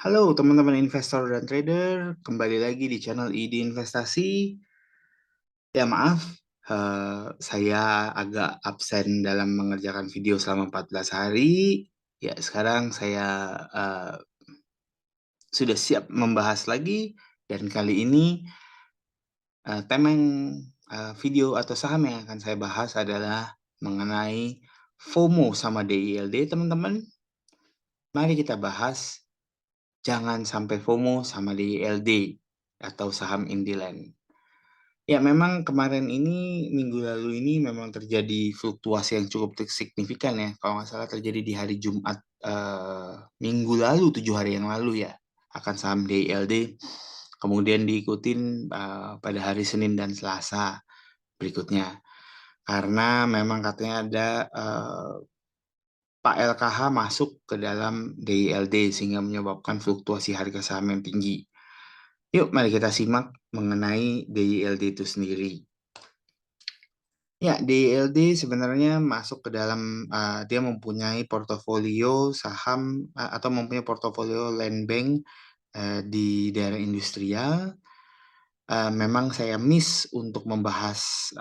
Halo teman-teman investor dan trader, kembali lagi di channel ID Investasi. Ya maaf, saya agak absen dalam mengerjakan video selama 14 hari. Ya sekarang saya eh, sudah siap membahas lagi dan kali ini tema yang video atau saham yang akan saya bahas adalah mengenai FOMO sama DILD teman-teman. Mari kita bahas jangan sampai FOMO sama DILD atau saham Indiland. Ya, memang kemarin ini, minggu lalu ini memang terjadi fluktuasi yang cukup signifikan ya. Kalau nggak salah terjadi di hari Jumat minggu lalu, 7 hari yang lalu ya, akan saham DILD. Kemudian diikutin pada hari Senin dan Selasa berikutnya. Karena memang katanya ada Pak LKH masuk ke dalam DILD sehingga menyebabkan fluktuasi harga saham yang tinggi. Yuk, mari kita simak mengenai DILD itu sendiri. Ya, DILD sebenarnya masuk ke dalam, dia mempunyai portofolio saham atau mempunyai portofolio land bank di daerah industrial. Memang saya miss untuk membahas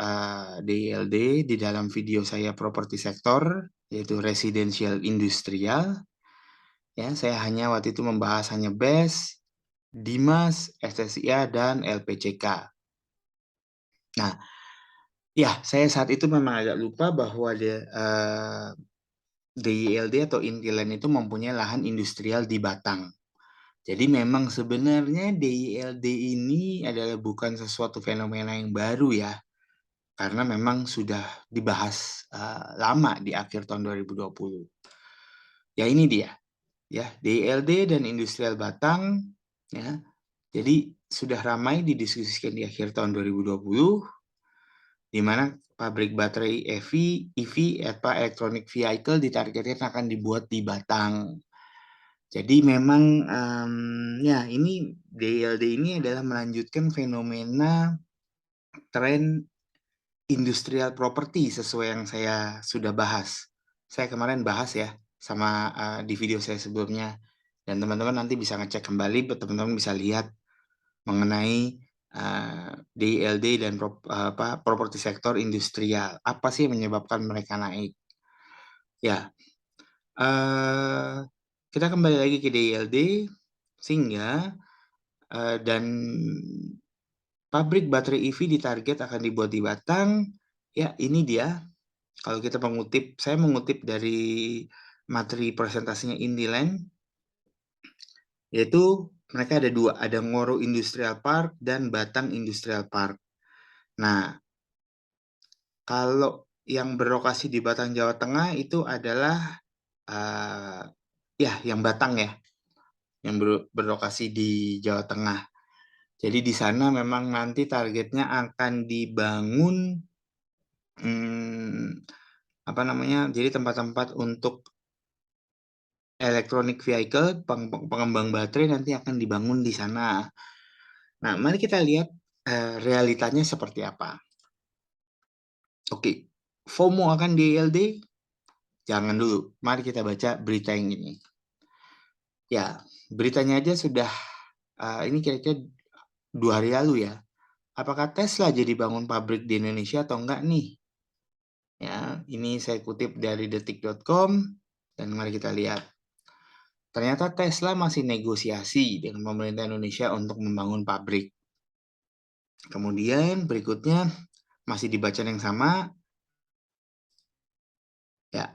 DILD di dalam video saya properti sektor, yaitu residential industrial. Ya, saya hanya waktu itu membahas hanya BES, Dimas, SSIA, dan LPCK. Nah, ya, saya saat itu memang agak lupa bahwa DILD atau Intiland itu mempunyai lahan industrial di Batang. Jadi memang sebenarnya DILD ini adalah bukan sesuatu fenomena yang baru ya, karena memang sudah dibahas lama di akhir tahun 2020. Ya ini dia, ya DILD dan Industrial Batang, ya. Jadi sudah ramai didiskusikan di akhir tahun 2020, di mana pabrik baterai EV atau electronic vehicle ditargetkan akan dibuat di Batang. Jadi memang ya ini DILD ini adalah melanjutkan fenomena tren industrial property sesuai yang saya sudah bahas. Saya kemarin bahas ya sama di video saya sebelumnya dan teman-teman nanti bisa ngecek kembali, teman-teman bisa lihat mengenai DILD dan properti sektor industrial. Apa sih yang menyebabkan mereka naik? Ya, eh, kita kembali lagi ke DILD sehingga dan pabrik baterai EV ditarget akan dibuat di Batang. Ya, ini dia. Kalau kita mengutip, saya mengutip dari materi presentasinya Indiland, yaitu mereka ada dua, ada Ngoro Industrial Park dan Batang Industrial Park. Nah, kalau yang berlokasi di Batang, Jawa Tengah itu adalah uh, ya yang Batang ya, yang berlokasi di Jawa Tengah. Jadi di sana memang nanti targetnya akan dibangun apa namanya? Jadi tempat-tempat untuk electronic vehicle, pengembang baterai nanti akan dibangun di sana. Nah, mari kita lihat realitanya seperti apa. Oke, FOMO akan DLD? Jangan dulu. Mari kita baca berita yang ini. Ya, beritanya aja sudah ini kira-kira 2 hari lalu ya. Apakah Tesla jadi bangun pabrik di Indonesia atau enggak nih? Ya, ini saya kutip dari detik.com dan mari kita lihat. Ternyata Tesla masih negosiasi dengan pemerintah Indonesia untuk membangun pabrik. Kemudian berikutnya masih di bacaan yang sama, ya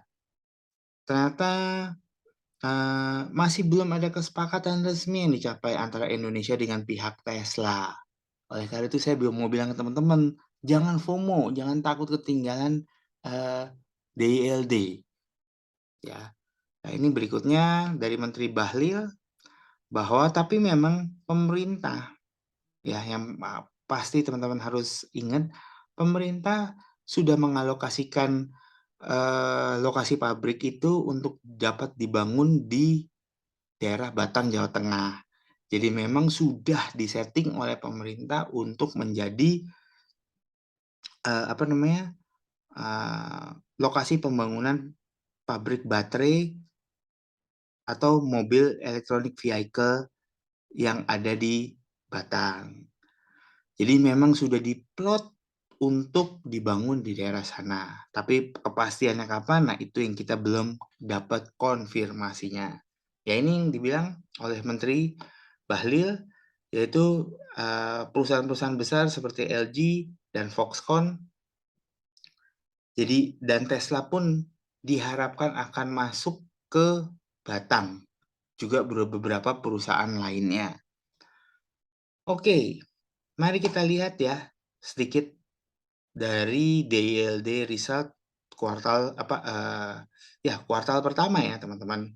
ternyata masih belum ada kesepakatan resmi yang dicapai antara Indonesia dengan pihak Tesla. Oleh karena itu saya belum mau bilang ke teman-teman, jangan FOMO, jangan takut ketinggalan DILD. Ya, nah ini berikutnya dari Menteri Bahlil bahwa tapi memang pemerintah ya yang pasti teman-teman harus ingat, pemerintah sudah mengalokasikan lokasi pabrik itu untuk dapat dibangun di daerah Batang, Jawa Tengah. Jadi memang sudah disetting oleh pemerintah untuk menjadi apa namanya lokasi pembangunan pabrik baterai atau mobil electronic vehicle yang ada di Batang. Jadi memang sudah diplot untuk dibangun di daerah sana. Tapi kepastiannya kapan, nah itu yang kita belum dapat konfirmasinya. Ya ini yang dibilang oleh Menteri Bahlil, yaitu perusahaan-perusahaan besar seperti LG dan Foxconn. Jadi dan Tesla pun diharapkan akan masuk ke Batang. Juga beberapa perusahaan lainnya. Oke, mari kita lihat ya sedikit dari DILD result kuartal pertama ya teman-teman.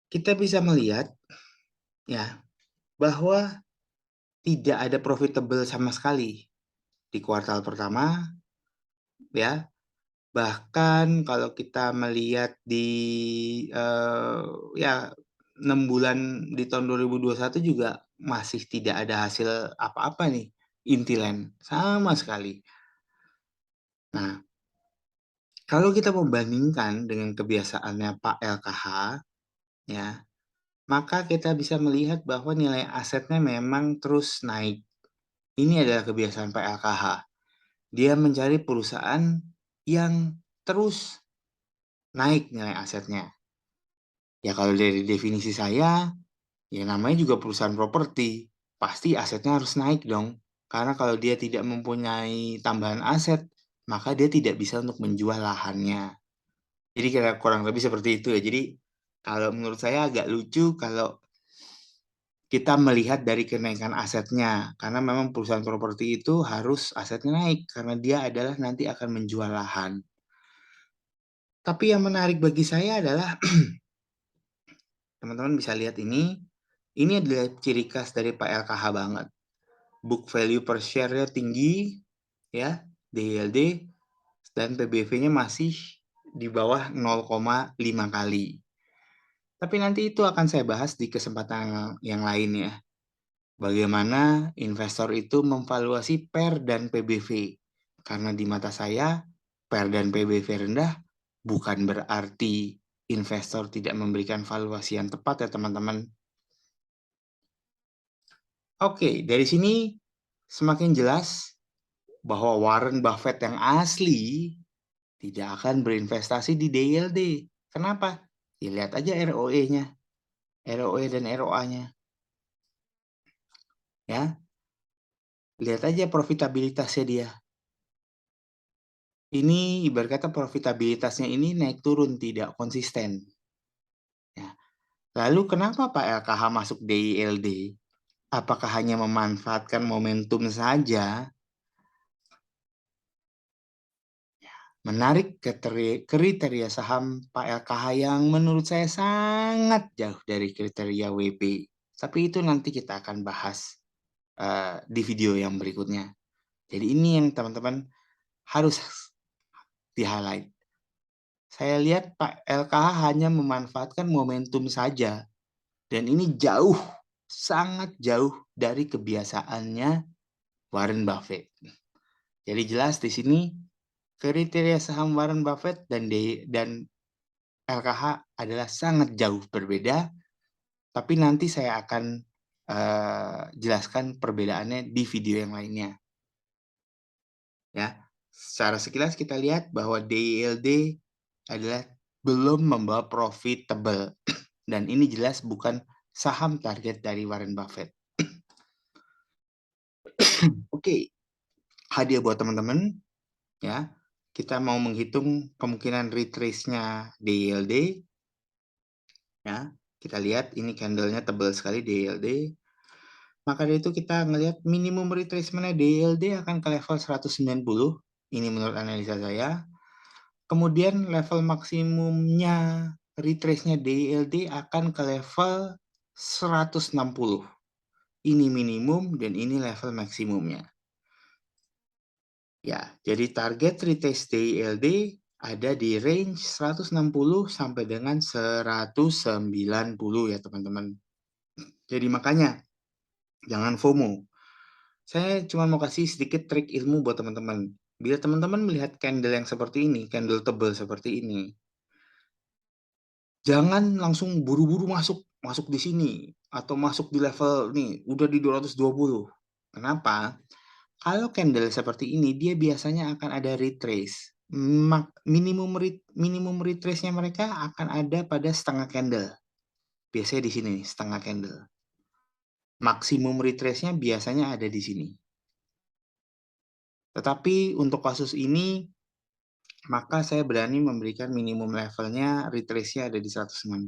Kita bisa melihat ya bahwa tidak ada profitable sama sekali di kuartal pertama ya. Bahkan kalau kita melihat di ya 6 bulan di tahun 2021 juga masih tidak ada hasil apa-apa nih Intiland sama sekali. Nah, kalau kita membandingkan dengan kebiasaannya Pak LKH, ya, maka kita bisa melihat bahwa nilai asetnya memang terus naik. Ini adalah kebiasaan Pak LKH. Dia mencari perusahaan yang terus naik nilai asetnya. Ya kalau dari definisi saya, ya namanya juga perusahaan properti. Pasti asetnya harus naik dong. Karena kalau dia tidak mempunyai tambahan aset, maka dia tidak bisa untuk menjual lahannya. Jadi kira kurang lebih seperti itu ya. Jadi kalau menurut saya agak lucu kalau kita melihat dari kenaikan asetnya. Karena memang perusahaan properti itu harus asetnya naik. Karena dia adalah nanti akan menjual lahan. Tapi yang menarik bagi saya adalah, teman-teman bisa lihat ini. Ini adalah ciri khas dari Pak LKH banget. Book value per share-nya tinggi, ya, DLD, dan PBV-nya masih di bawah 0,5 kali. Tapi nanti itu akan saya bahas di kesempatan yang lain ya. Bagaimana investor itu memvaluasi PER dan PBV. Karena di mata saya, PER dan PBV rendah bukan berarti investor tidak memberikan valuasi yang tepat ya teman-teman. Oke, dari sini semakin jelas bahwa Warren Buffett yang asli tidak akan berinvestasi di DLD. Kenapa? Ya, lihat aja ROE-nya, ROE dan ROA-nya. Ya, lihat aja profitabilitasnya dia. Ini ibarat kata profitabilitasnya ini naik turun tidak konsisten. Ya. Lalu kenapa Pak LKH masuk DILD? Apakah hanya memanfaatkan momentum saja? Menarik kriteria saham Pak LKH yang menurut saya sangat jauh dari kriteria WP. Tapi itu nanti kita akan bahas di video yang berikutnya. Jadi ini yang teman-teman harus di-highlight. Saya lihat Pak LKH hanya memanfaatkan momentum saja. Dan ini jauh, sangat jauh dari kebiasaannya Warren Buffett. Jadi jelas di sini kriteria saham Warren Buffett dan LKH adalah sangat jauh berbeda. Tapi nanti saya akan jelaskan perbedaannya di video yang lainnya. Ya, secara sekilas kita lihat bahwa DILD adalah belum membawa profitable dan ini jelas bukan saham target dari Warren Buffett. Oke, hadiah buat teman-teman ya. Kita mau menghitung kemungkinan retrace-nya DILD ya. Kita lihat ini candle-nya tebal sekali DILD. Maka dari itu kita ngelihat minimum retracement-nya DILD akan ke level 190. Ini menurut analisa saya. Kemudian level maksimumnya retrace-nya DILD akan ke level 160. Ini minimum dan ini level maksimumnya. Ya, jadi target retrace DILD ada di range 160 sampai dengan 190 ya teman-teman. Jadi makanya jangan FOMO. Saya cuma mau kasih sedikit trik ilmu buat teman-teman. Bila teman-teman melihat candle yang seperti ini, candle tebal seperti ini, Jangan langsung buru-buru masuk, masuk di sini, atau masuk di level nih, udah di 220. Kenapa? Kalau candle seperti ini, dia biasanya akan ada retrace. Minimum retrace-nya mereka akan ada pada setengah candle. Biasanya di sini, setengah candle. Maksimum retrace-nya biasanya ada di sini. Tetapi untuk kasus ini, maka saya berani memberikan minimum levelnya retrace-nya ada di 190,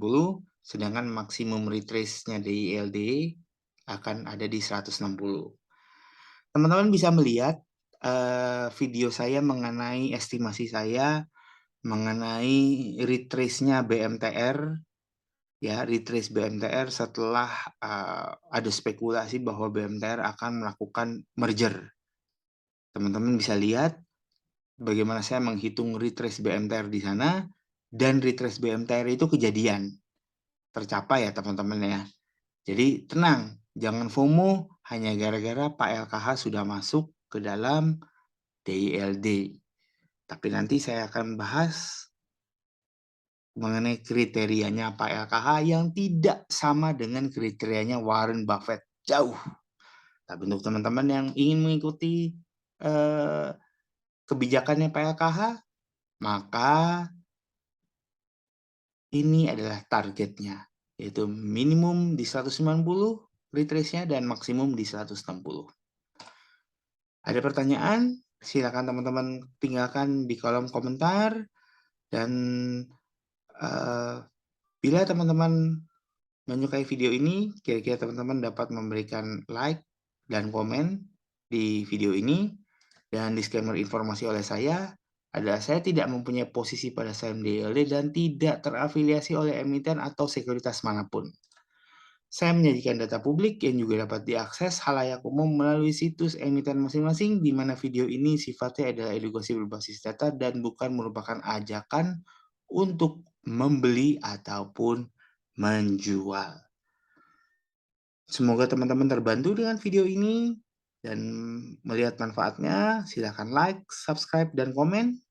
sedangkan maksimum retrace-nya DILD akan ada di 160. Teman-teman bisa melihat video saya mengenai estimasi saya mengenai retrace-nya BMTR, ya, retrace BMTR setelah ada spekulasi bahwa BMTR akan melakukan merger. Teman-teman bisa lihat bagaimana saya menghitung retrace BMTR di sana, dan retrace BMTR itu kejadian, tercapai ya teman-teman ya. Jadi tenang, jangan FOMO hanya gara-gara Pak LKH sudah masuk ke dalam DILD. Tapi nanti saya akan bahas mengenai kriterianya Pak LKH yang tidak sama dengan kriterianya Warren Buffett. Jauh. Tapi untuk teman-teman yang ingin mengikuti eh, kebijakannya Pak LKH, maka ini adalah targetnya, yaitu minimum di 190 retrace-nya dan maksimum di 160. Ada pertanyaan? Silakan teman-teman tinggalkan di kolom komentar, dan bila teman-teman menyukai video ini, kira-kira teman-teman dapat memberikan like dan komen di video ini. Dan disclaimer informasi oleh saya adalah saya tidak mempunyai posisi pada saham DLD dan tidak terafiliasi oleh emiten atau sekuritas manapun. Saya menyajikan data publik yang juga dapat diakses halayak umum melalui situs emiten masing-masing, di mana video ini sifatnya adalah edukasi berbasis data dan bukan merupakan ajakan untuk membeli ataupun menjual. Semoga teman-teman terbantu dengan video ini dan melihat manfaatnya. Silahkan like, subscribe, dan komen.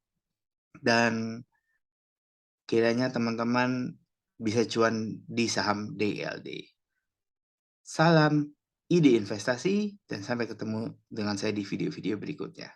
Dan kiranya teman-teman bisa cuan di saham DLD. Salam ide investasi dan sampai ketemu dengan saya di video-video berikutnya.